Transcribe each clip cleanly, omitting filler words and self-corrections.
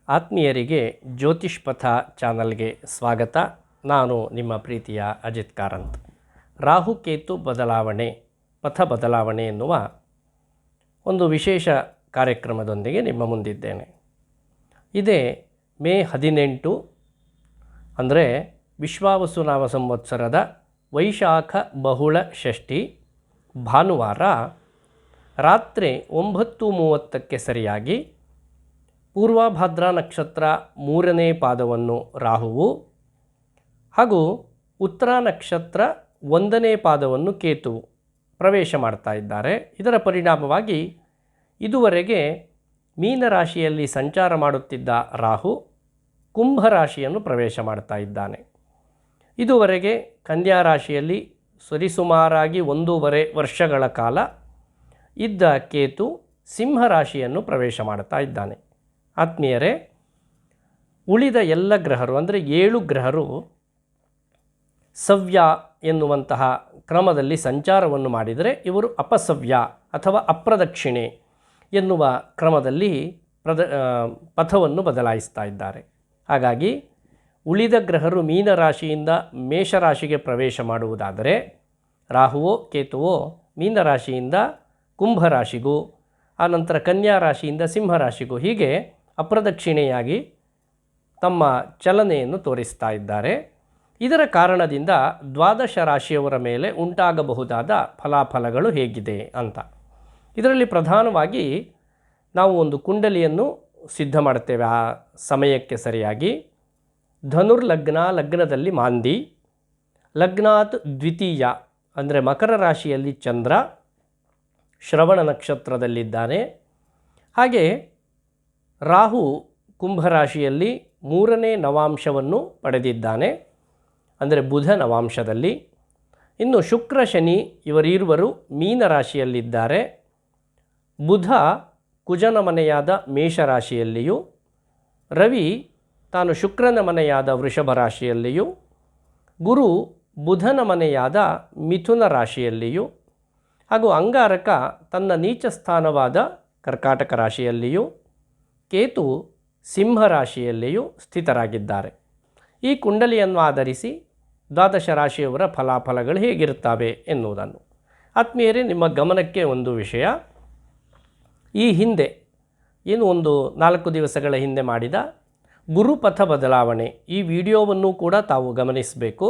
ಆತ್ಮೀಯರಿಗೆ ಜ್ಯೋತಿಷ್ ಪಥ ಚಾನಲ್ಗೆ ಸ್ವಾಗತ. ನಾನು ನಿಮ್ಮ ಪ್ರೀತಿಯ ಅಜಿತ್ ಕಾರಂತ್. ರಾಹುಕೇತು ಬದಲಾವಣೆ, ಪಥ ಬದಲಾವಣೆ ಎನ್ನುವ ಒಂದು ವಿಶೇಷ ಕಾರ್ಯಕ್ರಮದೊಂದಿಗೆ ನಿಮ್ಮ ಮುಂದಿದ್ದೇನೆ. ಇದೇ ಮೇ 18 ಅಂದರೆ ವಿಶ್ವಾವಸುನಾಮ ಸಂವತ್ಸರದ ವೈಶಾಖ ಬಹುಳ ಷಷ್ಠಿ ಭಾನುವಾರ ರಾತ್ರಿ 9:30ಕ್ಕೆ ಸರಿಯಾಗಿ ಪೂರ್ವಭಾದ್ರಾ ನಕ್ಷತ್ರ 3ನೇ ಪಾದವನ್ನು ರಾಹುವು ಹಾಗೂ ಉತ್ತರ ನಕ್ಷತ್ರ 1ನೇ ಪಾದವನ್ನು ಕೇತುವು ಪ್ರವೇಶ ಮಾಡ್ತಾ ಇದ್ದಾರೆ. ಇದರ ಪರಿಣಾಮವಾಗಿ ಇದುವರೆಗೆ ಮೀನರಾಶಿಯಲ್ಲಿ ಸಂಚಾರ ಮಾಡುತ್ತಿದ್ದ ರಾಹು ಕುಂಭರಾಶಿಯನ್ನು ಪ್ರವೇಶ ಮಾಡ್ತಾ ಇದ್ದಾನೆ. ಇದುವರೆಗೆ ಕನ್ಯಾ ರಾಶಿಯಲ್ಲಿ ಸರಿಸುಮಾರಾಗಿ 1.5 ವರ್ಷಗಳ ಕಾಲ ಇದ್ದ ಕೇತು ಸಿಂಹರಾಶಿಯನ್ನು ಪ್ರವೇಶ ಮಾಡ್ತಾ ಇದ್ದಾನೆ. ಆತ್ಮೀಯರೇ, ಉಳಿದ ಎಲ್ಲ ಗ್ರಹರು ಅಂದರೆ 7 ಗ್ರಹರು ಸವ್ಯ ಎನ್ನುವಂತಹ ಕ್ರಮದಲ್ಲಿ ಸಂಚಾರವನ್ನು ಮಾಡಿದರೆ, ಇವರು ಅಪಸವ್ಯ ಅಥವಾ ಅಪ್ರದಕ್ಷಿಣೆ ಎನ್ನುವ ಕ್ರಮದಲ್ಲಿ ಪಥವನ್ನು ಬದಲಾಯಿಸ್ತಾ ಇದ್ದಾರೆ. ಹಾಗಾಗಿ ಉಳಿದ ಗ್ರಹರು ಮೀನರಾಶಿಯಿಂದ ಮೇಷರಾಶಿಗೆ ಪ್ರವೇಶ ಮಾಡುವುದಾದರೆ, ರಾಹುವೋ ಕೇತುವೋ ಮೀನರಾಶಿಯಿಂದ ಕುಂಭರಾಶಿಗೂ ಆನಂತರ ಕನ್ಯಾ ರಾಶಿಯಿಂದ ಸಿಂಹರಾಶಿಗೂ ಹೀಗೆ ಅಪ್ರದಕ್ಷಿಣೆಯಾಗಿ ತಮ್ಮ ಚಲನೆಯನ್ನು ತೋರಿಸ್ತಾ ಇದ್ದಾರೆ. ಇದರ ಕಾರಣದಿಂದ ದ್ವಾದಶ ರಾಶಿಯವರ ಮೇಲೆ ಉಂಟಾಗಬಹುದಾದ ಫಲಾಫಲಗಳು ಹೇಗಿದೆ ಅಂತ. ಇದರಲ್ಲಿ ಪ್ರಧಾನವಾಗಿ ನಾವು ಒಂದು ಕುಂಡಲಿಯನ್ನು ಸಿದ್ಧ ಮಾಡ್ತೇವೆ. ಆ ಸಮಯಕ್ಕೆ ಸರಿಯಾಗಿ ಲಗ್ನದಲ್ಲಿ ಮಾಂದಿ, ಲಗ್ನಾತ್ ದ್ವಿತೀಯ ಅಂದರೆ ಮಕರ ರಾಶಿಯಲ್ಲಿ ಚಂದ್ರ ಶ್ರವಣ ನಕ್ಷತ್ರದಲ್ಲಿದ್ದಾನೆ. ಹಾಗೆ ರಾಹು ಕುಂಭರಾಶಿಯಲ್ಲಿ 3ನೇ ನವಾಂಶವನ್ನು ಪಡೆದಿದ್ದಾನೆ, ಅಂದರೆ ಬುಧ ನವಾಂಶದಲ್ಲಿ. ಇನ್ನು ಶುಕ್ರ ಶನಿ ಇವರಿರುವರು ಮೀನರಾಶಿಯಲ್ಲಿದ್ದಾರೆ. ಬುಧ ಕುಜನ ಮನೆಯಾದ ಮೇಷರಾಶಿಯಲ್ಲಿಯೂ, ರವಿ ತಾನು ಶುಕ್ರನ ಮನೆಯಾದ ವೃಷಭ ರಾಶಿಯಲ್ಲಿಯೂ, ಗುರು ಬುಧನ ಮನೆಯಾದ ಮಿಥುನ ರಾಶಿಯಲ್ಲಿಯೂ, ಹಾಗೂ ಅಂಗಾರಕ ತನ್ನ ನೀಚ ಸ್ಥಾನವಾದ ಕರ್ಕಾಟಕ ರಾಶಿಯಲ್ಲಿಯೂ, ಕೇತು ಸಿಂಹರಾಶಿಯಲ್ಲಿಯೂ ಸ್ಥಿತರಾಗಿದ್ದಾರೆ. ಈ ಕುಂಡಲಿಯನ್ನು ಆಧರಿಸಿ ದ್ವಾದಶ ರಾಶಿಯವರ ಫಲಾಫಲಗಳು ಹೇಗಿರುತ್ತವೆ ಎನ್ನುವುದನ್ನು ಆತ್ಮೀಯರೇ, ನಿಮ್ಮ ಗಮನಕ್ಕೆ ಒಂದು ವಿಷಯ. ಈ ಹಿಂದೆ ಒಂದು 4 ದಿವಸಗಳ ಹಿಂದೆ ಮಾಡಿದ ಗುರುಪಥ ಬದಲಾವಣೆ ಈ ವಿಡಿಯೋವನ್ನು ಕೂಡ ತಾವು ಗಮನಿಸಬೇಕು.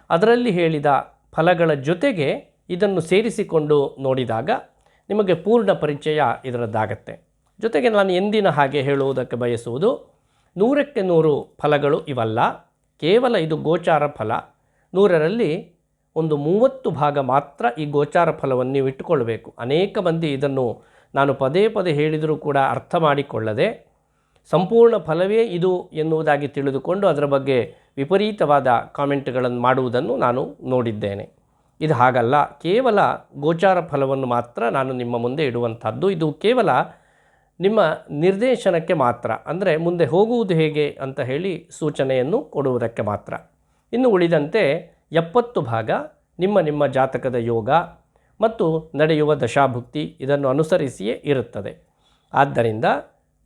ಅದರಲ್ಲಿ ಹೇಳಿದ ಫಲಗಳ ಜೊತೆಗೆ ಇದನ್ನು ಸೇರಿಸಿಕೊಂಡು ನೋಡಿದಾಗ ನಿಮಗೆ ಪೂರ್ಣ ಪರಿಚಯ ಇದರದ್ದಾಗತ್ತೆ. ಜೊತೆಗೆ ನಾನು ಎಂದಿನ ಹಾಗೆ ಹೇಳುವುದಕ್ಕೆ ಬಯಸುವುದು, 100ಕ್ಕೆ 100 ಫಲಗಳು ಇವಲ್ಲ. ಕೇವಲ ಇದು ಗೋಚಾರ ಫಲ. 100ರಲ್ಲಿ ಒಂದು 30 ಭಾಗ ಮಾತ್ರ ಈ ಗೋಚಾರ ಫಲವನ್ನು ನೀವು ಇಟ್ಟುಕೊಳ್ಬೇಕು. ಅನೇಕ ಮಂದಿ ಇದನ್ನು ನಾನು ಪದೇ ಪದೇ ಹೇಳಿದರೂ ಕೂಡ ಅರ್ಥ ಮಾಡಿಕೊಳ್ಳದೆ ಸಂಪೂರ್ಣ ಫಲವೇ ಇದು ಎನ್ನುವುದಾಗಿ ತಿಳಿದುಕೊಂಡು ಅದರ ಬಗ್ಗೆ ವಿಪರೀತವಾದ ಕಾಮೆಂಟ್ಗಳನ್ನು ಮಾಡುವುದನ್ನು ನಾನು ನೋಡಿದ್ದೇನೆ. ಇದು ಹಾಗಲ್ಲ. ಕೇವಲ ಗೋಚಾರ ಫಲವನ್ನು ಮಾತ್ರ ನಾನು ನಿಮ್ಮ ಮುಂದೆ ಇಡುವಂಥದ್ದು. ಇದು ಕೇವಲ ನಿಮ್ಮ ನಿರ್ದೇಶನಕ್ಕೆ ಮಾತ್ರ, ಅಂದರೆ ಮುಂದೆ ಹೋಗುವುದು ಹೇಗೆ ಅಂತ ಹೇಳಿ ಸೂಚನೆಯನ್ನು ಕೊಡುವುದಕ್ಕೆ ಮಾತ್ರ. ಇನ್ನು ಉಳಿದಂತೆ 70 ಭಾಗ ನಿಮ್ಮ ಜಾತಕದ ಯೋಗ ಮತ್ತು ನಡೆಯುವ ದಶಾಭುಕ್ತಿ ಇದನ್ನು ಅನುಸರಿಸಿಯೇ ಇರುತ್ತದೆ. ಆದ್ದರಿಂದ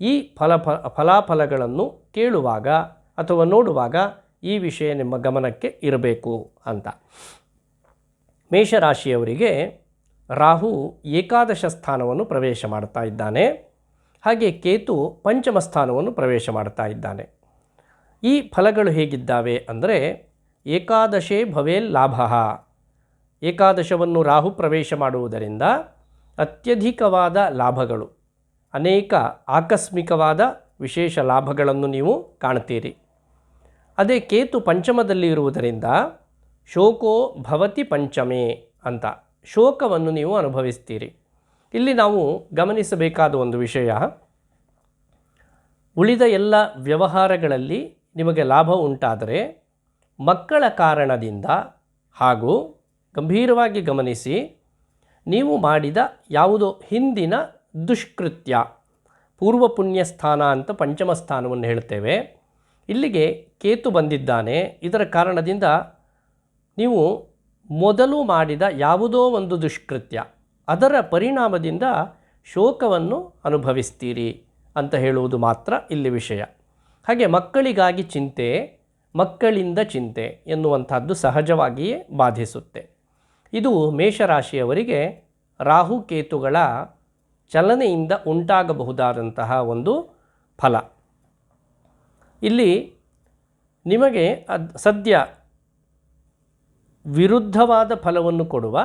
ಈ ಫಲಾಫಲಗಳನ್ನು ಕೇಳುವಾಗ ಅಥವಾ ನೋಡುವಾಗ ಈ ವಿಷಯ ನಿಮ್ಮ ಗಮನಕ್ಕೆ ಇರಬೇಕು ಅಂತ. ಮೇಷರಾಶಿಯವರಿಗೆ ರಾಹು ಏಕಾದಶ ಸ್ಥಾನವನ್ನು ಪ್ರವೇಶ ಮಾಡ್ತಾ ಇದ್ದಾನೆ. ಹಾಗೆ ಕೇತು ಪಂಚಮ ಸ್ಥಾನವನ್ನು ಪ್ರವೇಶ ಮಾಡ್ತಾ ಇದ್ದಾನೆ. ಈ ಫಲಗಳು ಹೇಗಿದ್ದಾವೆ ಅಂದರೆ, ಏಕಾದಶೇ ಭವೇಲ್ ಲಾಭ. ಏಕಾದಶವನ್ನು ರಾಹು ಪ್ರವೇಶ ಮಾಡುವುದರಿಂದ ಅತ್ಯಧಿಕವಾದ ಲಾಭಗಳು, ಅನೇಕ ಆಕಸ್ಮಿಕವಾದ ವಿಶೇಷ ಲಾಭಗಳನ್ನು ನೀವು ಕಾಣ್ತೀರಿ. ಅದೇ ಕೇತು ಪಂಚಮದಲ್ಲಿ ಇರುವುದರಿಂದ ಶೋಕೋ ಭವತಿ ಪಂಚಮೇ ಅಂತ ಶೋಕವನ್ನು ನೀವು ಅನುಭವಿಸ್ತೀರಿ. ಇಲ್ಲಿ ನಾವು ಗಮನಿಸಬೇಕಾದ ಒಂದು ವಿಷಯ, ಉಳಿದ ಎಲ್ಲ ವ್ಯವಹಾರಗಳಲ್ಲಿ ನಿಮಗೆ ಲಾಭ ಉಂಟಾದರೆ ಮಕ್ಕಳ ಕಾರಣದಿಂದ, ಹಾಗೂ ಗಂಭೀರವಾಗಿ ಗಮನಿಸಿ, ನೀವು ಮಾಡಿದ ಯಾವುದೋ ಹಿಂದಿನ ದುಷ್ಕೃತ್ಯ, ಪೂರ್ವ ಪುಣ್ಯ ಸ್ಥಾನ ಅಂತ ಪಂಚಮ ಸ್ಥಾನವನ್ನು ಹೇಳ್ತೇವೆ, ಇಲ್ಲಿಗೆ ಕೇತು ಬಂದಿದ್ದಾನೆ. ಇದರ ಕಾರಣದಿಂದ ನೀವು ಮೊದಲು ಮಾಡಿದ ಯಾವುದೋ ಒಂದು ದುಷ್ಕೃತ್ಯ ಅದರ ಪರಿಣಾಮದಿಂದ ಶೋಕವನ್ನು ಅನುಭವಿಸ್ತೀರಿ ಅಂತ ಹೇಳುವುದು ಮಾತ್ರ ಇಲ್ಲಿ ವಿಷಯ. ಹಾಗೆ ಮಕ್ಕಳಿಗಾಗಿ ಚಿಂತೆ, ಮಕ್ಕಳಿಂದ ಚಿಂತೆ ಎನ್ನುವಂಥದ್ದು ಸಹಜವಾಗಿಯೇ ಬಾಧಿಸುತ್ತೆ. ಇದು ಮೇಷರಾಶಿಯವರಿಗೆ ರಾಹುಕೇತುಗಳ ಚಲನೆಯಿಂದ ಉಂಟಾಗಬಹುದಾದಂತಹ ಒಂದು ಫಲ. ಇಲ್ಲಿ ನಿಮಗೆ ಸದ್ಯ ವಿರುದ್ಧವಾದ ಫಲವನ್ನು ಕೊಡುವ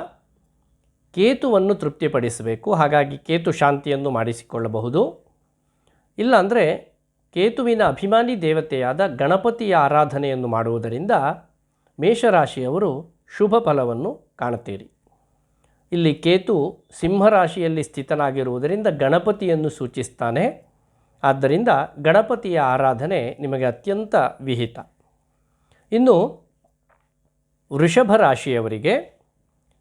ಕೇತುವನ್ನು ತೃಪ್ತಿಪಡಿಸಬೇಕು. ಹಾಗಾಗಿ ಕೇತು ಶಾಂತಿಯನ್ನು ಮಾಡಿಸಿಕೊಳ್ಳಬಹುದು. ಇಲ್ಲಾಂದರೆ ಕೇತುವಿನ ಅಭಿಮಾನಿ ದೇವತೆಯಾದ ಗಣಪತಿಯ ಆರಾಧನೆಯನ್ನು ಮಾಡುವುದರಿಂದ ಮೇಷರಾಶಿಯವರು ಶುಭ ಫಲವನ್ನು ಕಾಣುತ್ತೀರಿ. ಇಲ್ಲಿ ಕೇತು ಸಿಂಹರಾಶಿಯಲ್ಲಿ ಸ್ಥಿತನಾಗಿರುವುದರಿಂದ ಗಣಪತಿಯನ್ನು ಸೂಚಿಸ್ತಾನೆ. ಆದ್ದರಿಂದ ಗಣಪತಿಯ ಆರಾಧನೆ ನಿಮಗೆ ಅತ್ಯಂತ ವಿಹಿತ. ಇನ್ನು ವೃಷಭ ರಾಶಿಯವರಿಗೆ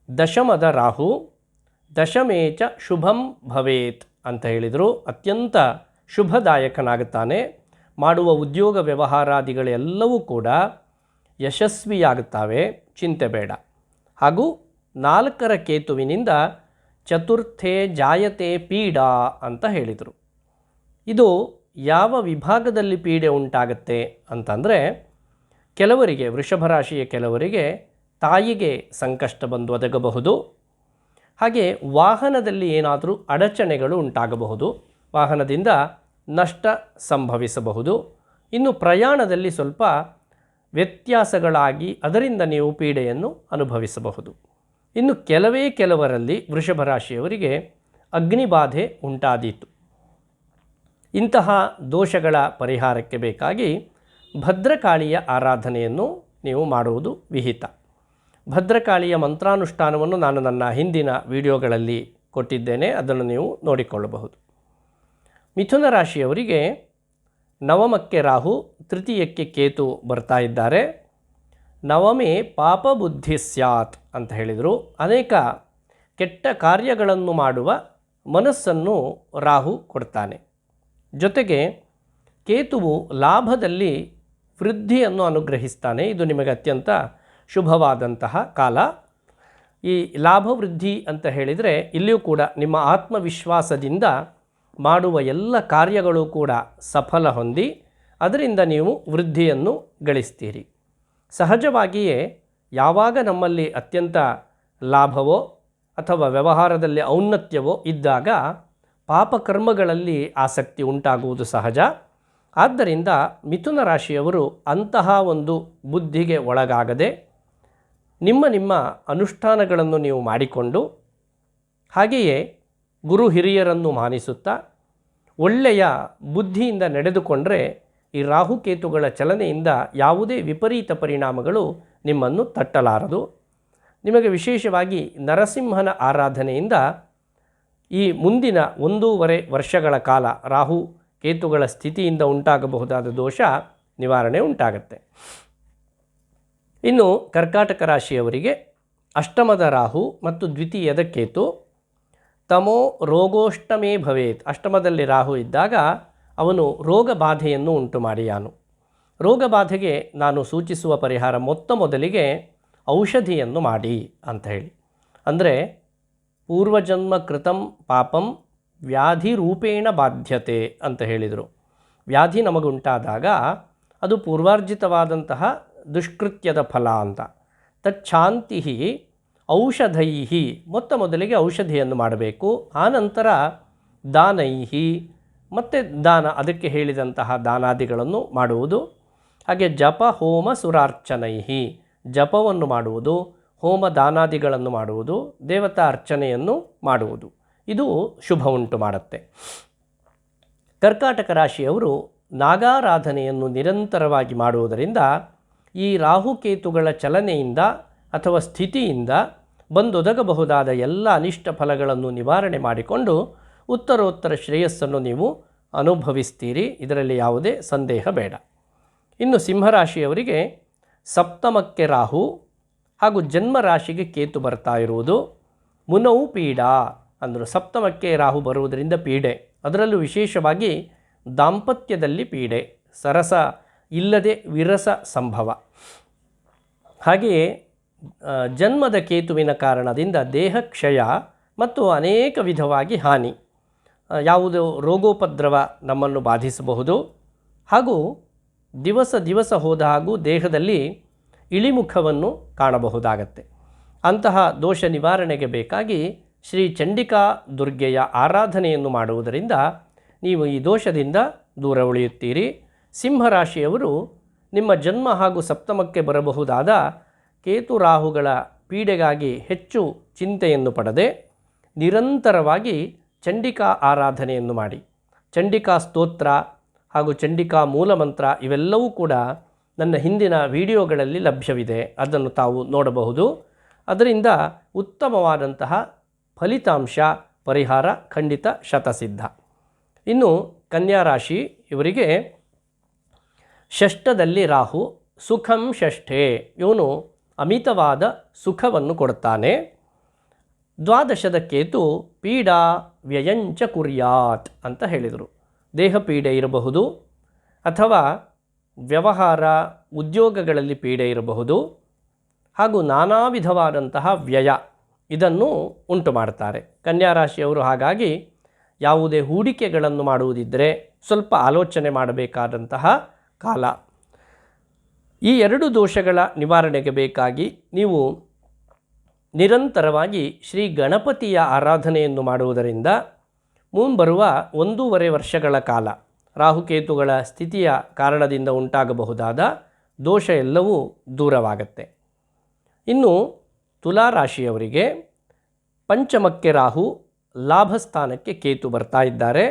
ದಶಮದ ರಾಹು ದಶಮೇಚ ಶುಭಂ ಭವೇತ್ ಅಂತ ಹೇಳಿದರು. ಅತ್ಯಂತ ಶುಭದಾಯಕನಾಗುತ್ತಾನೆ. ಮಾಡುವ ಉದ್ಯೋಗ ವ್ಯವಹಾರಾದಿಗಳೆಲ್ಲವೂ ಕೂಡ ಯಶಸ್ವಿಯಾಗುತ್ತವೆ, ಚಿಂತೆ ಬೇಡ. ಹಾಗೂ 4ರ ಕೇತುವಿನಿಂದ ಚತುರ್ಥೇ ಜಾಯತೆ ಪೀಡಾ ಅಂತ ಹೇಳಿದರು. ಇದು ಯಾವ ವಿಭಾಗದಲ್ಲಿ ಪೀಡೆ ಉಂಟಾಗುತ್ತೆ ಅಂತಂದರೆ, ಕೆಲವರಿಗೆ ವೃಷಭ ರಾಶಿಯ ಕೆಲವರಿಗೆ ತಾಯಿಗೆ ಸಂಕಷ್ಟ ಬಂದು ಒದಗಬಹುದು. ಹಾಗೆ ವಾಹನದಲ್ಲಿ ಏನಾದರೂ ಅಡಚಣೆಗಳು ಉಂಟಾಗಬಹುದು, ವಾಹನದಿಂದ ನಷ್ಟ ಸಂಭವಿಸಬಹುದು. ಇನ್ನು ಪ್ರಯಾಣದಲ್ಲಿ ಸ್ವಲ್ಪ ವ್ಯತ್ಯಾಸಗಳಾಗಿ ಅದರಿಂದ ನೀವು ಪೀಡೆಯನ್ನು ಅನುಭವಿಸಬಹುದು. ಇನ್ನು ಕೆಲವರಲ್ಲಿ ವೃಷಭ ರಾಶಿಯವರಿಗೆ ಅಗ್ನಿಬಾಧೆ ಉಂಟಾದೀತು. ಇಂತಹ ದೋಷಗಳ ಪರಿಹಾರಕ್ಕೆ ಬೇಕಾಗಿ ಭದ್ರಕಾಳಿಯ ಆರಾಧನೆಯನ್ನು ನೀವು ಮಾಡುವುದು ವಿಹಿತ. ಭದ್ರಕಾಳಿಯ ಮಂತ್ರಾನುಷ್ಠಾನವನ್ನು ನಾನು ನನ್ನ ಹಿಂದಿನ ವಿಡಿಯೋಗಳಲ್ಲಿ ಕೊಟ್ಟಿದ್ದೇನೆ, ಅದನ್ನು ನೀವು ನೋಡಿಕೊಳ್ಳಬಹುದು. ಮಿಥುನ ರಾಶಿಯವರಿಗೆ ನವಮಕ್ಕೆ ರಾಹು, ತೃತೀಯಕ್ಕೆ ಕೇತು ಬರ್ತಾ ಇದ್ದಾರೆ. ನವಮೇ ಪಾಪ ಬುದ್ಧಿ ಸ್ಯಾತ್ ಅಂತ ಹೇಳಿದರು. ಅನೇಕ ಕೆಟ್ಟ ಕಾರ್ಯಗಳನ್ನು ಮಾಡುವ ಮನಸ್ಸನ್ನು ರಾಹು ಕೊಡ್ತಾನೆ. ಜೊತೆಗೆ ಕೇತುವು ಲಾಭದಲ್ಲಿ ವೃದ್ಧಿಯನ್ನು ಅನುಗ್ರಹಿಸ್ತಾನೆ. ಇದು ನಿಮಗೆ ಅತ್ಯಂತ ಶುಭವಾದಂತಹ ಕಾಲ. ಈ ಲಾಭ ವೃದ್ಧಿ ಅಂತ ಹೇಳಿದರೆ ಇಲ್ಲಿಯೂ ಕೂಡ ನಿಮ್ಮ ಆತ್ಮವಿಶ್ವಾಸದಿಂದ ಮಾಡುವ ಎಲ್ಲ ಕಾರ್ಯಗಳು ಕೂಡ ಸಫಲ ಹೊಂದಿ ಅದರಿಂದ ನೀವು ವೃದ್ಧಿಯನ್ನು ಗಳಿಸ್ತೀರಿ. ಸಹಜವಾಗಿಯೇ ಯಾವಾಗ ನಮ್ಮಲ್ಲಿ ಅತ್ಯಂತ ಲಾಭವೋ ಅಥವಾ ವ್ಯವಹಾರದಲ್ಲಿ ಔನ್ನತ್ಯವೋ ಇದ್ದಾಗ ಪಾಪಕರ್ಮಗಳಲ್ಲಿ ಆಸಕ್ತಿ ಉಂಟಾಗುವುದು ಸಹಜ. ಆದ್ದರಿಂದ ಮಿಥುನ ರಾಶಿಯವರು ಅಂತಹ ಒಂದು ಬುದ್ಧಿಗೆ ಒಳಗಾಗದೆ ನಿಮ್ಮ ಅನುಷ್ಠಾನಗಳನ್ನು ನೀವು ಮಾಡಿಕೊಂಡು, ಹಾಗೆಯೇ ಗುರು ಹಿರಿಯರನ್ನು ಮಾನಿಸುತ್ತಾ ಒಳ್ಳೆಯ ಬುದ್ಧಿಯಿಂದ ನಡೆದುಕೊಂಡರೆ ಈ ರಾಹುಕೇತುಗಳ ಚಲನೆಯಿಂದ ಯಾವುದೇ ವಿಪರೀತ ಪರಿಣಾಮಗಳು ನಿಮ್ಮನ್ನು ತಟ್ಟಲಾರದು. ನಿಮಗೆ ವಿಶೇಷವಾಗಿ ನರಸಿಂಹನ ಆರಾಧನೆಯಿಂದ ಈ ಮುಂದಿನ 1.5 ವರ್ಷಗಳ ಕಾಲ ರಾಹು ಕೇತುಗಳ ಸ್ಥಿತಿಯಿಂದ ಉಂಟಾಗಬಹುದಾದ ದೋಷ ನಿವಾರಣೆ ಉಂಟಾಗುತ್ತೆ. ಇನ್ನು ಕರ್ಕಾಟಕ ರಾಶಿಯವರಿಗೆ ಅಷ್ಟಮದ ರಾಹು ಮತ್ತು ದ್ವಿತೀಯದ ಕೇತು. ತಮೋ ರೋಗೋಷ್ಟಮೇ ಭವೇತ್. ಅಷ್ಟಮದಲ್ಲಿ ರಾಹು ಇದ್ದಾಗ ಅವನು ರೋಗ ಬಾಧೆಯನ್ನು ಉಂಟು ಮಾಡಿಯಾನು. ರೋಗ ಬಾಧೆಗೆ ನಾನು ಸೂಚಿಸುವ ಪರಿಹಾರ ಮೊದಲಿಗೆ ಔಷಧಿಯನ್ನು ಮಾಡಿ ಅಂತ ಹೇಳಿ. ಅಂದರೆ ಪೂರ್ವಜನ್ಮ ಕೃತಂ ಪಾಪಂ ವ್ಯಾಧಿ ರೂಪೇಣ ಬಾಧ್ಯತೆ ಅಂತ ಹೇಳಿದರು. ವ್ಯಾಧಿ ನಮಗುಂಟಾದಾಗ ಅದು ಪೂರ್ವಾರ್ಜಿತವಾದಂತಹ ದುಷ್ಕೃತ್ಯದ ಫಲ ಅಂತ. ತಚ್ಛಾಂತಿ ಔಷಧೈಹಿ, ಮೊದಲಿಗೆ ಔಷಧಿಯನ್ನು ಮಾಡಬೇಕು. ಆನಂತರ ದಾನೈಹಿ, ಮತ್ತು ದಾನ, ಅದಕ್ಕೆ ಹೇಳಿದಂತಹ ದಾನಾದಿಗಳನ್ನು ಮಾಡುವುದು. ಹಾಗೆ ಜಪ ಹೋಮ ಸುರಾರ್ಚನೈಹಿ, ಜಪವನ್ನು ಮಾಡುವುದು, ಹೋಮ ದಾನಾದಿಗಳನ್ನು ಮಾಡುವುದು, ದೇವತಾ ಅರ್ಚನೆಯನ್ನು ಮಾಡುವುದು. ಇದು ಶುಭ ಉಂಟು ಮಾಡುತ್ತೆ. ಕರ್ಕಾಟಕ ರಾಶಿಯವರು ನಾಗಾರಾಧನೆಯನ್ನು ನಿರಂತರವಾಗಿ ಮಾಡುವುದರಿಂದ ಈ ರಾಹುಕೇತುಗಳ ಚಲನೆಯಿಂದ ಅಥವಾ ಸ್ಥಿತಿಯಿಂದ ಬಂದೊದಗಬಹುದಾದ ಎಲ್ಲ ಅನಿಷ್ಟ ಫಲಗಳನ್ನು ನಿವಾರಣೆ ಮಾಡಿಕೊಂಡು ಉತ್ತರೋತ್ತರ ಶ್ರೇಯಸ್ಸನ್ನು ನೀವು ಅನುಭವಿಸ್ತೀರಿ. ಇದರಲ್ಲಿ ಯಾವುದೇ ಸಂದೇಹ ಬೇಡ. ಇನ್ನು ಸಿಂಹರಾಶಿಯವರಿಗೆ ಸಪ್ತಮಕ್ಕೆ ರಾಹು ಹಾಗೂ ಜನ್ಮರಾಶಿಗೆ ಕೇತು ಬರ್ತಾ ಇರುವುದು. ಮುನೌ ಪೀಡಾ ಅಂದರು. ಸಪ್ತಮಕ್ಕೆ ರಾಹು ಬರುವುದರಿಂದ ಪೀಡೆ, ಅದರಲ್ಲೂ ವಿಶೇಷವಾಗಿ ದಾಂಪತ್ಯದಲ್ಲಿ ಪೀಡೆ, ಸರಸ ಇಲ್ಲದೆ ವಿರಸ ಸಂಭವ. ಹಾಗೆಯೇ ಜನ್ಮದ ಕೇತುವಿನ ಕಾರಣದಿಂದ ದೇಹಕ್ಷಯ ಮತ್ತು ಅನೇಕ ವಿಧವಾಗಿ ಹಾನಿ, ಯಾವುದೋ ರೋಗೋಪದ್ರವ ನಮ್ಮನ್ನು ಬಾಧಿಸಬಹುದು. ಹಾಗೂ ದಿವಸ ದಿವಸ ಹೋದ ಹಾಗೂ ದೇಹದಲ್ಲಿ ಇಳಿಮುಖವನ್ನು ಕಾಣಬಹುದಾಗತ್ತೆ. ಅಂತಹ ದೋಷ ನಿವಾರಣೆಗೆ ಬೇಕಾಗಿ ಶ್ರೀ ಚಂಡಿಕಾ ದುರ್ಗೆಯ ಆರಾಧನೆಯನ್ನು ಮಾಡುವುದರಿಂದ ನೀವು ಈ ದೋಷದಿಂದ ದೂರ ಉಳಿಯುತ್ತೀರಿ. ಸಿಂಹರಾಶಿಯವರು ನಿಮ್ಮ ಜನ್ಮ ಹಾಗೂ ಸಪ್ತಮಕ್ಕೆ ಬರಬಹುದಾದ ಕೇತು ರಾಹುಗಳ ಪೀಡೆಗಾಗಿ ಹೆಚ್ಚು ಚಿಂತೆಯನ್ನು ಪಡದೆ ನಿರಂತರವಾಗಿ ಚಂಡಿಕಾ ಆರಾಧನೆಯನ್ನು ಮಾಡಿ. ಚಂಡಿಕಾ ಸ್ತೋತ್ರ ಹಾಗೂ ಚಂಡಿಕಾ ಮೂಲಮಂತ್ರ ಇವೆಲ್ಲವೂ ಕೂಡ ನನ್ನ ಹಿಂದಿನ ವಿಡಿಯೋಗಳಲ್ಲಿ ಲಭ್ಯವಿದೆ, ಅದನ್ನು ತಾವು ನೋಡಬಹುದು. ಅದರಿಂದ ಉತ್ತಮವಾದಂತಹ ಫಲಿತಾಂಶ ಪರಿಹಾರ ಖಂಡಿತ ಶತಸಿದ್ಧ. ಇನ್ನು ಕನ್ಯಾ ರಾಶಿ ಇವರಿಗೆ ಷಷ್ಠದಲ್ಲಿ ರಾಹು, ಸುಖಂ ಷಷ್ಠೆ, ಇವನು ಅಮಿತವಾದ ಸುಖವನ್ನು ಕೊಡುತ್ತಾನೆ. ದ್ವಾದಶದ ಕೇತು ಪೀಡಾ ವ್ಯಯಂಚ ಕುರ್ಯಾತ್ ಅಂತ ಹೇಳಿದರು. ದೇಹ ಪೀಡೆ ಇರಬಹುದು ಅಥವಾ ವ್ಯವಹಾರ ಉದ್ಯೋಗಗಳಲ್ಲಿ ಪೀಡೆ ಇರಬಹುದು ಹಾಗೂ ನಾನಾ ವಿಧವಾದಂತಹ ವ್ಯಯ ಇದನ್ನು ಉಂಟು ಮಾಡ್ತಾರೆ ಕನ್ಯಾ ರಾಶಿಯವರು. ಹಾಗಾಗಿ ಯಾವುದೇ ಹೂಡಿಕೆಗಳನ್ನು ಮಾಡುವುದಿದ್ದರೆ ಸ್ವಲ್ಪ ಆಲೋಚನೆ ಮಾಡಬೇಕಾದಂತಹ ಕಾಲ. ಈ ಎರಡು ದೋಷಗಳ ನಿವಾರಣೆಗೆ ಬೇಕಾಗಿ ನೀವು ನಿರಂತರವಾಗಿ ಶ್ರೀ ಗಣಪತಿಯ ಆರಾಧನೆಯನ್ನು ಮಾಡುವುದರಿಂದ ಮುಂಬರುವ 1.5 ವರ್ಷಗಳ ಕಾಲ ರಾಹುಕೇತುಗಳ ಸ್ಥಿತಿಯ ಕಾರಣದಿಂದ ಉಂಟಾಗಬಹುದಾದ ದೋಷ ಎಲ್ಲವೂ ದೂರವಾಗತ್ತೆ. ಇನ್ನು ತುಲಾರಾಶಿಯವರಿಗೆ ಪಂಚಮಕ್ಕೆ ರಾಹು, ಲಾಭಸ್ಥಾನಕ್ಕೆ ಕೇತು ಬರ್ತಾ ಇದ್ದಾರೆ.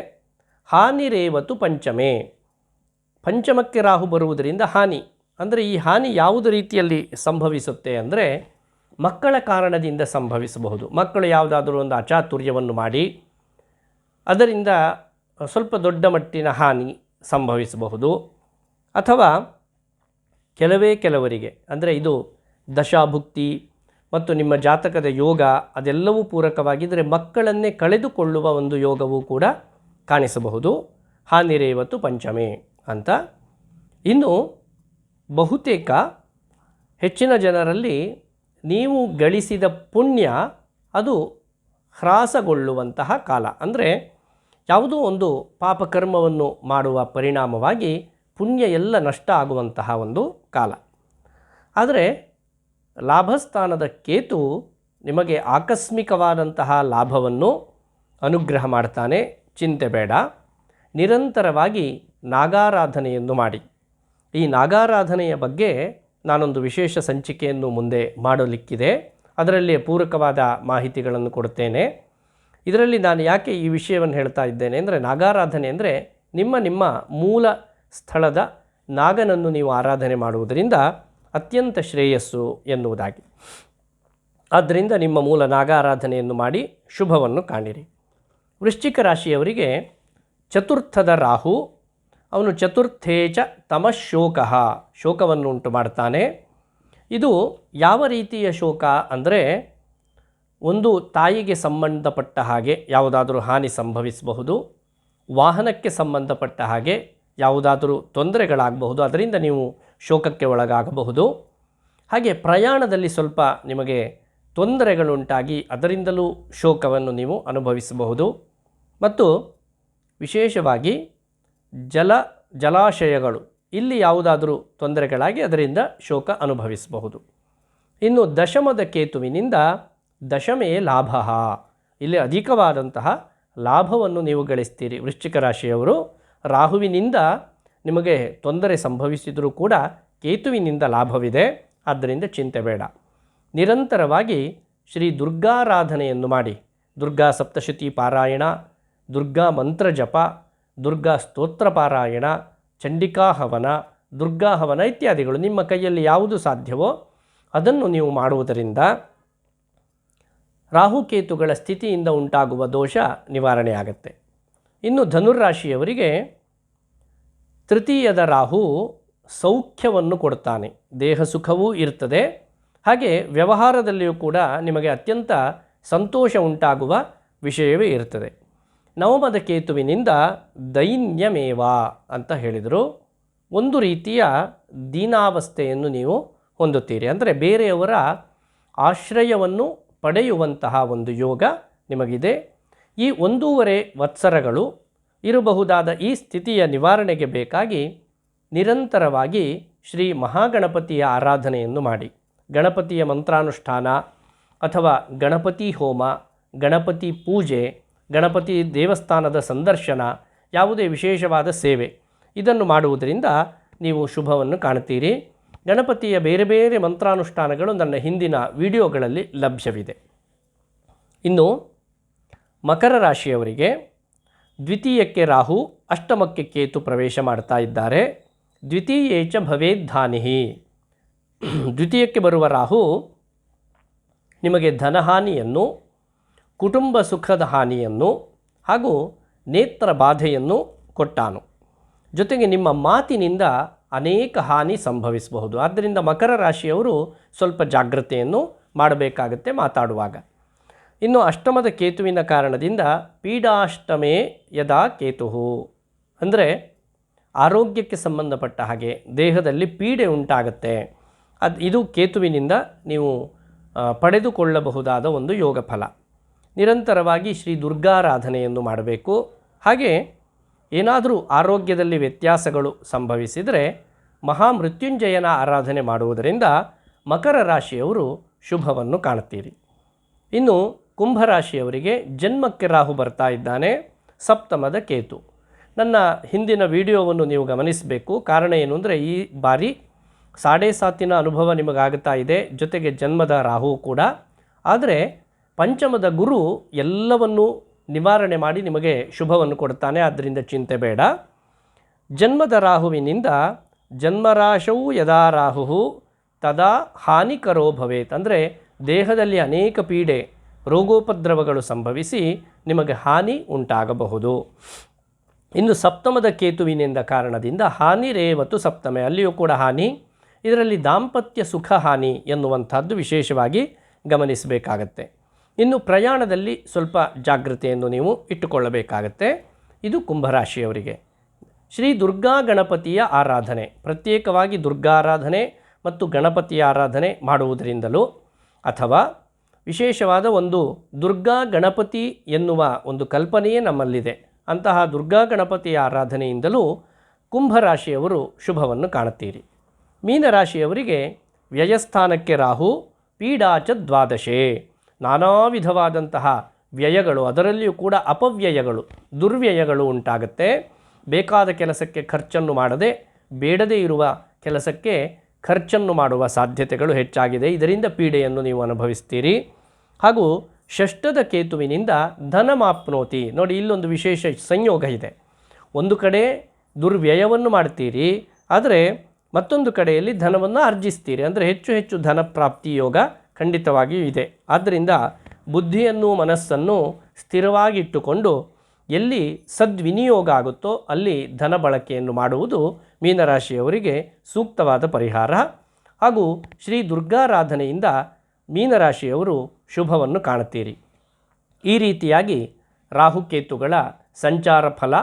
ಹಾನಿರೇವತು ಪಂಚಮೇ, ಪಂಚಮಕ್ಕೆ ರಾಹು ಬರುವುದರಿಂದ ಹಾನಿ. ಅಂದರೆ ಈ ಹಾನಿ ಯಾವುದು ರೀತಿಯಲ್ಲಿ ಸಂಭವಿಸುತ್ತೆ ಅಂದರೆ ಮಕ್ಕಳ ಕಾರಣದಿಂದ ಸಂಭವಿಸಬಹುದು. ಮಕ್ಕಳು ಯಾವುದಾದರೂ ಒಂದು ಅಚಾತುರ್ಯವನ್ನು ಮಾಡಿ ಅದರಿಂದ ಸ್ವಲ್ಪ ದೊಡ್ಡ ಮಟ್ಟಿನ ಹಾನಿ ಸಂಭವಿಸಬಹುದು. ಅಥವಾ ಕೆಲವರಿಗೆ ಅಂದರೆ ಇದು ದಶಾಭುಕ್ತಿ ಮತ್ತು ನಿಮ್ಮ ಜಾತಕದ ಯೋಗ ಅದೆಲ್ಲವೂ ಪೂರಕವಾಗಿದ್ದರೆ ಮಕ್ಕಳನ್ನೇ ಕಳೆದುಕೊಳ್ಳುವ ಒಂದು ಯೋಗವೂ ಕೂಡ ಕಾಣಿಸಬಹುದು. ಹಾನಿರೇವತು ಪಂಚಮೇ ಅಂತ. ಇನ್ನು ಬಹುತೇಕ ಹೆಚ್ಚಿನ ಜನರಲ್ಲಿ ನೀವು ಗಳಿಸಿದ ಪುಣ್ಯ ಅದು ಹ್ರಾಸಗೊಳ್ಳುವಂತಹ ಕಾಲ. ಅಂದರೆ ಯಾವುದೋ ಒಂದು ಪಾಪಕರ್ಮವನ್ನು ಮಾಡುವ ಪರಿಣಾಮವಾಗಿ ಪುಣ್ಯ ಎಲ್ಲ ನಷ್ಟ ಆಗುವಂತಹ ಒಂದು ಕಾಲ. ಆದರೆ ಲಾಭಸ್ಥಾನದ ಕೇತು ನಿಮಗೆ ಆಕಸ್ಮಿಕವಾದಂತಹ ಲಾಭವನ್ನು ಅನುಗ್ರಹ ಮಾಡ್ತಾನೆ. ಚಿಂತೆ ಬೇಡ. ನಿರಂತರವಾಗಿ ನಾಗಾರಾಧನೆಯನ್ನು ಮಾಡಿ. ಈ ನಾಗಾರಾಧನೆಯ ಬಗ್ಗೆ ನಾನೊಂದು ವಿಶೇಷ ಸಂಚಿಕೆಯನ್ನು ಮುಂದೆ ಮಾಡಲಿಕ್ಕಿದೆ. ಅದರಲ್ಲಿ ಪೂರಕವಾದ ಮಾಹಿತಿಗಳನ್ನು ಕೊಡುತ್ತೇನೆ. ಇದರಲ್ಲಿ ನಾನು ಯಾಕೆ ಈ ವಿಷಯವನ್ನು ಹೇಳ್ತಾ ಇದ್ದೇನೆ ಅಂದರೆ ನಾಗಾರಾಧನೆ ಅಂದರೆ ನಿಮ್ಮ ಮೂಲ ಸ್ಥಳದ ನಾಗನನ್ನು ನೀವು ಆರಾಧನೆ ಮಾಡುವುದರಿಂದ ಅತ್ಯಂತ ಶ್ರೇಯಸ್ಸು ಎನ್ನುವುದಾಗಿ. ಆದ್ದರಿಂದ ನಿಮ್ಮ ಮೂಲ ನಾಗಾರಾಧನೆಯನ್ನು ಮಾಡಿ ಶುಭವನ್ನು ಕಾಣಿರಿ. ವೃಶ್ಚಿಕ ರಾಶಿಯವರಿಗೆ ಚತುರ್ಥದ ರಾಹು, ಅವನು ಚತುರ್ಥೇಚ ತಮಶೋಕಃ, ಶೋಕವನ್ನು ಉಂಟು ಮಾಡ್ತಾನೆ. ಇದು ಯಾವ ರೀತಿಯ ಶೋಕ ಅಂದರೆ ಒಂದು ತಾಯಿಗೆ ಸಂಬಂಧಪಟ್ಟ ಹಾಗೆ ಯಾವುದಾದರೂ ಹಾನಿ ಸಂಭವಿಸಬಹುದು, ವಾಹನಕ್ಕೆ ಸಂಬಂಧಪಟ್ಟ ಹಾಗೆ ಯಾವುದಾದರೂ ತೊಂದರೆಗಳಾಗಬಹುದು, ಅದರಿಂದ ನೀವು ಶೋಕಕ್ಕೆ ಒಳಗಾಗಬಹುದು. ಹಾಗೆ ಪ್ರಯಾಣದಲ್ಲಿ ಸ್ವಲ್ಪ ನಿಮಗೆ ತೊಂದರೆಗಳುಂಟಾಗಿ ಅದರಿಂದಲೂ ಶೋಕವನ್ನು ನೀವು ಅನುಭವಿಸಬಹುದು. ಮತ್ತು ವಿಶೇಷವಾಗಿ ಜಲಾಶಯಗಳು ಇಲ್ಲಿ ಯಾವುದಾದರೂ ತೊಂದರೆಗಳಾಗಿ ಅದರಿಂದ ಶೋಕ ಅನುಭವಿಸಬಹುದು. ಇನ್ನು ದಶಮದ ಕೇತುವಿನಿಂದ ದಶಮೇ ಲಾಭ, ಇಲ್ಲಿ ಅಧಿಕವಾದಂತಹ ಲಾಭವನ್ನು ನೀವು ಗಳಿಸ್ತೀರಿ. ವೃಶ್ಚಿಕ ರಾಶಿಯವರು ರಾಹುವಿನಿಂದ ನಿಮಗೆ ತೊಂದರೆ ಸಂಭವಿಸಿದರೂ ಕೂಡ ಕೇತುವಿನಿಂದ ಲಾಭವಿದೆ, ಆದ್ದರಿಂದ ಚಿಂತೆ ಬೇಡ. ನಿರಂತರವಾಗಿ ಶ್ರೀ ದುರ್ಗಾರಾಧನೆಯನ್ನು ಮಾಡಿ. ದುರ್ಗಾ ಸಪ್ತಶತಿ ಪಾರಾಯಣ, ದುರ್ಗಾ ಮಂತ್ರ ಜಪ, ದುರ್ಗಾ ಸ್ತೋತ್ರ ಪಾರಾಯಣ, ಚಂಡಿಕಾ ಹವನ, ದುರ್ಗಾ ಹವನ ಇತ್ಯಾದಿಗಳು ನಿಮ್ಮ ಕೈಯಲ್ಲಿ ಯಾವುದು ಸಾಧ್ಯವೋ ಅದನ್ನು ನೀವು ಮಾಡುವುದರಿಂದ ರಾಹುಕೇತುಗಳ ಸ್ಥಿತಿಯಿಂದ ಉಂಟಾಗುವ ದೋಷ ನಿವಾರಣೆಯಾಗತ್ತೆ. ಇನ್ನು ಧನುರ್ರಾಶಿಯವರಿಗೆ ತೃತೀಯದ ರಾಹು ಸೌಖ್ಯವನ್ನು ಕೊಡ್ತಾನೆ. ದೇಹ ಸುಖವೂ ಇರ್ತದೆ, ಹಾಗೆ ವ್ಯವಹಾರದಲ್ಲಿಯೂ ಕೂಡ ನಿಮಗೆ ಅತ್ಯಂತ ಸಂತೋಷ ಉಂಟಾಗುವ ವಿಷಯವೇ ಇರ್ತದೆ. ನವಮದ ಕೇತುವಿನಿಂದ ದೈನ್ಯಮೇವ ಅಂತ ಹೇಳಿದರು. ಒಂದು ರೀತಿಯ ದೀನಾವಸ್ಥೆಯನ್ನು ನೀವು ಹೊಂದುತ್ತೀರಿ. ಅಂದರೆ ಬೇರೆಯವರ ಆಶ್ರಯವನ್ನು ಪಡೆಯುವಂತಹ ಒಂದು ಯೋಗ ನಿಮಗಿದೆ. ಈ 1.5 ವತ್ಸರಗಳು ಇರಬಹುದಾದ ಈ ಸ್ಥಿತಿಯ ನಿವಾರಣೆಗೆ ಬೇಕಾಗಿ ನಿರಂತರವಾಗಿ ಶ್ರೀ ಮಹಾಗಣಪತಿಯ ಆರಾಧನೆಯನ್ನು ಮಾಡಿ. ಗಣಪತಿಯ ಮಂತ್ರಾನುಷ್ಠಾನ ಅಥವಾ ಗಣಪತಿ ಹೋಮ, ಗಣಪತಿ ಪೂಜೆ, ಗಣಪತಿ ದೇವಸ್ಥಾನದ ಸಂದರ್ಶನ, ಯಾವುದೇ ವಿಶೇಷವಾದ ಸೇವೆ ಇದನ್ನು ಮಾಡುವುದರಿಂದ ನೀವು ಶುಭವನ್ನು ಕಾಣುತ್ತೀರಿ. ಗಣಪತಿಯ ಬೇರೆ ಬೇರೆ ಮಂತ್ರಾನುಷ್ಠಾನಗಳು ನನ್ನ ಹಿಂದಿನ ವಿಡಿಯೋಗಳಲ್ಲಿ ಲಭ್ಯವಿದೆ. ಇನ್ನು ಮಕರ ರಾಶಿಯವರಿಗೆ ದ್ವಿತೀಯಕ್ಕೆ ರಾಹು, ಅಷ್ಟಮಕ್ಕೆ ಕೇತು ಪ್ರವೇಶ ಮಾಡ್ತಾ ಇದ್ದಾರೆ. ದ್ವಿತೀಯೇಚ ಭವೇದ್ಧಾನಿ. ದ್ವಿತೀಯಕ್ಕೆ ಬರುವ ರಾಹು ನಿಮಗೆ ಧನಹಾನಿಯನ್ನು, ಕುಟುಂಬ ಸುಖದ ಹಾನಿಯನ್ನು ಹಾಗೂ ನೇತ್ರ ಬಾಧೆಯನ್ನು ಕೊಟ್ಟಾನು. ಜೊತೆಗೆ ನಿಮ್ಮ ಮಾತಿನಿಂದ ಅನೇಕ ಹಾನಿ ಸಂಭವಿಸಬಹುದು. ಆದ್ದರಿಂದ ಮಕರ ರಾಶಿಯವರು ಸ್ವಲ್ಪ ಜಾಗ್ರತೆಯನ್ನು ಮಾಡಬೇಕಾಗುತ್ತೆ ಮಾತಾಡುವಾಗ. ಇನ್ನು ಅಷ್ಟಮದ ಕೇತುವಿನ ಕಾರಣದಿಂದ ಪೀಡಾಷ್ಟಮೇ ಯದಾ ಕೇತು, ಅಂದರೆ ಆರೋಗ್ಯಕ್ಕೆ ಸಂಬಂಧಪಟ್ಟ ಹಾಗೆ ದೇಹದಲ್ಲಿ ಪೀಡೆ ಉಂಟಾಗುತ್ತೆ. ಇದು ಕೇತುವಿನಿಂದ ನೀವು ಪಡೆದುಕೊಳ್ಳಬಹುದಾದ ಒಂದು ಯೋಗ ಫಲ. ನಿರಂತರವಾಗಿ ಶ್ರೀ ದುರ್ಗಾರಾಧನೆಯನ್ನು ಮಾಡಬೇಕು. ಹಾಗೆ ಏನಾದರೂ ಆರೋಗ್ಯದಲ್ಲಿ ವ್ಯತ್ಯಾಸಗಳು ಸಂಭವಿಸಿದರೆ ಮಹಾಮೃತ್ಯುಂಜಯನ ಆರಾಧನೆ ಮಾಡುವುದರಿಂದ ಮಕರ ರಾಶಿಯವರು ಶುಭವನ್ನು ಕಾಣುತ್ತೀರಿ. ಇನ್ನು ಕುಂಭರಾಶಿಯವರಿಗೆ ಜನ್ಮಕ್ಕೆ ರಾಹು ಬರ್ತಾ ಇದ್ದಾನೆ, ಸಪ್ತಮದ ಕೇತು. ನನ್ನ ಹಿಂದಿನ ವಿಡಿಯೋವನ್ನು ನೀವು ಗಮನಿಸಬೇಕು. ಕಾರಣ ಏನು ಅಂದರೆ ಈ ಬಾರಿ 7.5 ಅನುಭವ ನಿಮಗಾಗುತ್ತಾ ಇದೆ, ಜೊತೆಗೆ ಜನ್ಮದ ರಾಹು ಕೂಡ. ಆದರೆ ಪಂಚಮದ ಗುರು ಎಲ್ಲವನ್ನೂ ನಿವಾರಣೆ ಮಾಡಿ ನಿಮಗೆ ಶುಭವನ್ನು ಕೊಡ್ತಾನೆ, ಆದ್ದರಿಂದ ಚಿಂತೆ ಬೇಡ. ಜನ್ಮದ ರಾಹುವಿನಿಂದ ಜನ್ಮರಾಶೌ ಯದಾ ರಾಹು ತದಾ ಹಾನಿಕರೋ ಭವೇತ್, ಅಂದರೆ ದೇಹದಲ್ಲಿ ಅನೇಕ ಪೀಡೆ ರೋಗೋಪದ್ರವಗಳು ಸಂಭವಿಸಿ ನಿಮಗೆ ಹಾನಿ ಉಂಟಾಗಬಹುದು. ಇನ್ನು ಸಪ್ತಮದ ಕೇತುವಿನಿಂದ ಕಾರಣದಿಂದ ಹಾನಿರೇವತು ಸಪ್ತಮೆ, ಅಲ್ಲಿಯೂ ಕೂಡ ಹಾನಿ. ಇದರಲ್ಲಿ ದಾಂಪತ್ಯ ಸುಖ ಹಾನಿ ಎನ್ನುವಂಥದ್ದು ವಿಶೇಷವಾಗಿ ಗಮನಿಸಬೇಕಾಗತ್ತೆ. ಇನ್ನು ಪ್ರಯಾಣದಲ್ಲಿ ಸ್ವಲ್ಪ ಜಾಗೃತೆಯನ್ನು ನೀವು ಇಟ್ಟುಕೊಳ್ಳಬೇಕಾಗತ್ತೆ. ಇದು ಕುಂಭರಾಶಿಯವರಿಗೆ. ಶ್ರೀ ದುರ್ಗಾ ಗಣಪತಿಯ ಆರಾಧನೆ, ಪ್ರತ್ಯೇಕವಾಗಿ ದುರ್ಗಾರಾಧನೆ ಮತ್ತು ಗಣಪತಿಯ ಆರಾಧನೆ ಮಾಡುವುದರಿಂದಲೂ ಅಥವಾ ವಿಶೇಷವಾದ ಒಂದು ದುರ್ಗಾ ಗಣಪತಿ ಎನ್ನುವ ಒಂದು ಕಲ್ಪನೆಯೇ ನಮ್ಮಲ್ಲಿದೆ, ಅಂತಹ ದುರ್ಗಾ ಗಣಪತಿಯ ಆರಾಧನೆಯಿಂದಲೂ ಕುಂಭರಾಶಿಯವರು ಶುಭವನ್ನು ಕಾಣುತ್ತೀರಿ. ಮೀನರಾಶಿಯವರಿಗೆ ವ್ಯಯಸ್ಥಾನಕ್ಕೆ ರಾಹು, ಪೀಡಾಚ ದ್ವಾದಶೆ, ನಾನಾ ವಿಧವಾದಂತಹ ವ್ಯಯಗಳು, ಅದರಲ್ಲಿಯೂ ಕೂಡ ಅಪವ್ಯಯಗಳು, ದುರ್ವ್ಯಯಗಳು ಉಂಟಾಗುತ್ತೆ. ಬೇಕಾದ ಕೆಲಸಕ್ಕೆ ಖರ್ಚನ್ನು ಮಾಡದೆ ಬೇಡದೇ ಇರುವ ಕೆಲಸಕ್ಕೆ ಖರ್ಚನ್ನು ಮಾಡುವ ಸಾಧ್ಯತೆಗಳು ಹೆಚ್ಚಾಗಿದೆ. ಇದರಿಂದ ಪೀಡೆಯನ್ನು ನೀವು ಅನುಭವಿಸ್ತೀರಿ. ಹಾಗೂ ಷಷ್ಠದ ಕೇತುವಿನಿಂದ ಧನಮಾಪ್ನೋತಿ. ನೋಡಿ, ಇಲ್ಲೊಂದು ವಿಶೇಷ ಸಂಯೋಗ ಇದೆ. ಒಂದು ಕಡೆ ದುರ್ವ್ಯಯವನ್ನು ಮಾಡ್ತೀರಿ, ಆದರೆ ಮತ್ತೊಂದು ಕಡೆಯಲ್ಲಿ ಧನವನ್ನು ಆರ್ಜಿಸ್ತೀರಿ. ಅಂದರೆ ಹೆಚ್ಚು ಹೆಚ್ಚು ಧನ ಪ್ರಾಪ್ತಿ ಯೋಗ ಖಂಡಿತವಾಗಿಯೂ ಇದೆ. ಆದ್ದರಿಂದ ಬುದ್ಧಿಯನ್ನು ಮನಸ್ಸನ್ನು ಸ್ಥಿರವಾಗಿಟ್ಟುಕೊಂಡು ಎಲ್ಲಿ ಸದ್ವಿನಿಯೋಗ ಆಗುತ್ತೋ ಅಲ್ಲಿ ಧನ ಬಳಕೆಯನ್ನು ಮಾಡುವುದು ಮೀನರಾಶಿಯವರಿಗೆ ಸೂಕ್ತವಾದ ಪರಿಹಾರ. ಹಾಗೂ ಶ್ರೀ ದುರ್ಗಾರಾಧನೆಯಿಂದ ಮೀನರಾಶಿಯವರು ಶುಭವನ್ನು ಕಾಣುತ್ತೀರಿ. ಈ ರೀತಿಯಾಗಿ ರಾಹುಕೇತುಗಳ ಸಂಚಾರ ಫಲ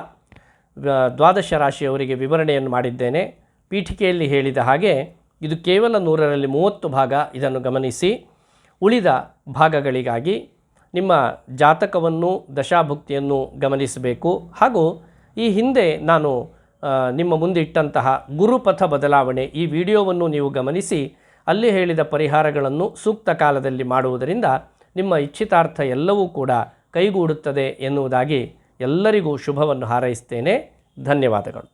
ದ್ವಾದಶ ರಾಶಿಯವರಿಗೆ ವಿವರಣೆಯನ್ನು ಮಾಡಿದ್ದೇನೆ. ಪೀಠಿಕೆಯಲ್ಲಿ ಹೇಳಿದ ಹಾಗೆ ಇದು ಕೇವಲ 100ರಲ್ಲಿ 30 ಭಾಗ. ಇದನ್ನು ಗಮನಿಸಿ. ಉಳಿದ ಭಾಗಗಳಿಗಾಗಿ ನಿಮ್ಮ ಜಾತಕವನ್ನು, ದಶಾಭುಕ್ತಿಯನ್ನು ಗಮನಿಸಬೇಕು. ಹಾಗೂ ಈ ಹಿಂದೆ ನಾನು ನಿಮ್ಮ ಮುಂದೆ ಇಟ್ಟಂತಹ ಗುರುಪಥ ಬದಲಾವಣೆ ಈ ವಿಡಿಯೋವನ್ನು ನೀವು ಗಮನಿಸಿ ಅಲ್ಲಿ ಹೇಳಿದ ಪರಿಹಾರಗಳನ್ನು ಸೂಕ್ತ ಕಾಲದಲ್ಲಿ ಮಾಡುವುದರಿಂದ ನಿಮ್ಮ ಇಚ್ಛಿತಾರ್ಥ ಎಲ್ಲವೂ ಕೂಡ ಕೈಗೂಡುತ್ತದೆ ಎನ್ನುವುದಾಗಿ ಎಲ್ಲರಿಗೂ ಶುಭವನ್ನು ಹಾರೈಸ್ತೇನೆ. ಧನ್ಯವಾದಗಳು.